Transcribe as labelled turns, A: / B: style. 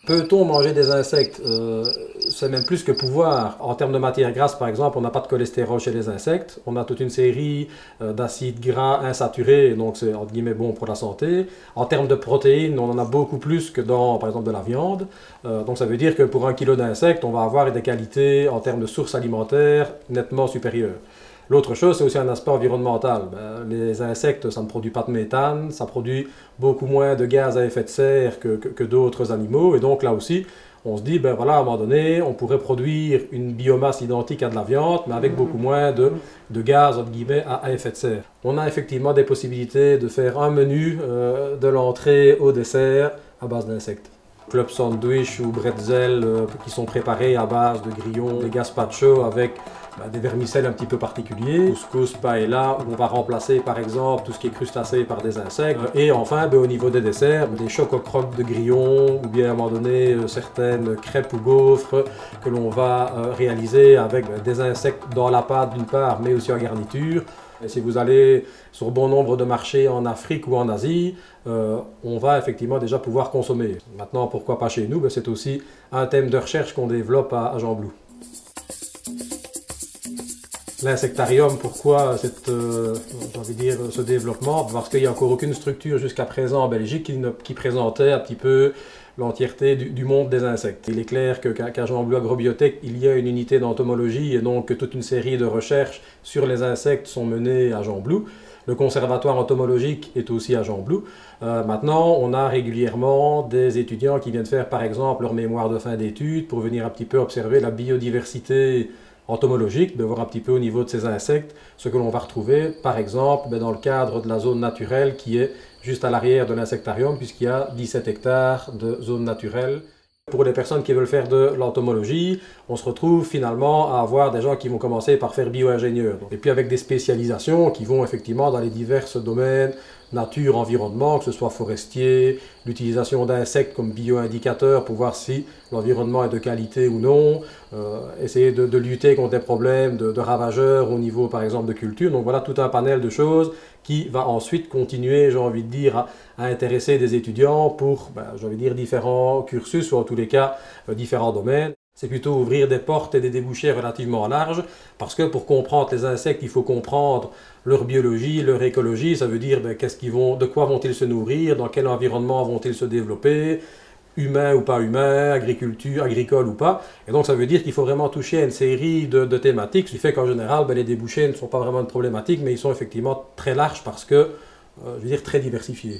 A: Peut-on manger des insectes? C'est même plus que pouvoir. En termes de matière grasse, par exemple, on n'a pas de cholestérol chez les insectes. On a toute une série d'acides gras insaturés, donc c'est entre guillemets bon pour la santé. En termes de protéines, on en a beaucoup plus que dans, par exemple, de la viande. Donc ça veut dire que pour 1 kilo d'insectes, on va avoir des qualités en termes de sources alimentaires nettement supérieures. L'autre chose, c'est aussi un aspect environnemental. Les insectes, ça ne produit pas de méthane, ça produit beaucoup moins de gaz à effet de serre que d'autres animaux. Et donc là aussi, on se dit, ben voilà, à un moment donné, on pourrait produire une biomasse identique à de la viande, mais avec beaucoup moins de gaz, entre guillemets, à effet de serre. On a effectivement des possibilités de faire un menu de l'entrée au dessert à base d'insectes. Club sandwich ou bretzel qui sont préparés à base de grillons, des gazpacho avec des vermicelles un petit peu particuliers, couscous, paella, où on va remplacer par exemple tout ce qui est crustacé par des insectes. Et enfin, au niveau des desserts, des choco-croques de grillons, ou bien à un moment donné certaines crêpes ou gaufres que l'on va réaliser avec des insectes dans la pâte d'une part, mais aussi en garniture. Et si vous allez sur bon nombre de marchés en Afrique ou en Asie, on va effectivement déjà pouvoir consommer. Maintenant, pourquoi pas chez nous? C'est aussi un thème de recherche qu'on développe à Gembloux. L'insectarium, pourquoi j'ai envie de dire, ce développement? Parce qu'il n'y a encore aucune structure jusqu'à présent en Belgique qui présentait un petit peu l'entièreté du monde des insectes. Il est clair qu'à Gembloux Agrobiotech, il y a une unité d'entomologie et donc toute une série de recherches sur les insectes sont menées à Gembloux. Le conservatoire entomologique est aussi à Gembloux. Maintenant, on a régulièrement des étudiants qui viennent faire par exemple leur mémoire de fin d'études pour venir un petit peu observer la biodiversité entomologique, de voir un petit peu au niveau de ces insectes ce que l'on va retrouver, par exemple, dans le cadre de la zone naturelle qui est juste à l'arrière de l'insectarium, puisqu'il y a 17 hectares de zone naturelle. Pour les personnes qui veulent faire de l'entomologie, on se retrouve finalement à avoir des gens qui vont commencer par faire bio-ingénieur. Et puis avec des spécialisations qui vont effectivement dans les divers domaines, nature, environnement, que ce soit forestier, l'utilisation d'insectes comme bio-indicateurs pour voir si l'environnement est de qualité ou non, essayer de lutter contre des problèmes de ravageurs au niveau par exemple de culture. Donc voilà tout un panel de choses qui va ensuite continuer, j'ai envie de dire, à intéresser des étudiants pour, j'ai envie de dire, différents cursus ou en tous les cas différents domaines. C'est plutôt ouvrir des portes et des débouchés relativement larges, parce que pour comprendre les insectes, il faut comprendre leur biologie, leur écologie. Ça veut dire de quoi vont-ils se nourrir, dans quel environnement vont-ils se développer, humain ou pas humain, agriculture, agricole ou pas. Et donc ça veut dire qu'il faut vraiment toucher à une série de thématiques, ce qui fait qu'en général, les débouchés ne sont pas vraiment une problématique, mais ils sont effectivement très larges parce que, je veux dire, très diversifiés.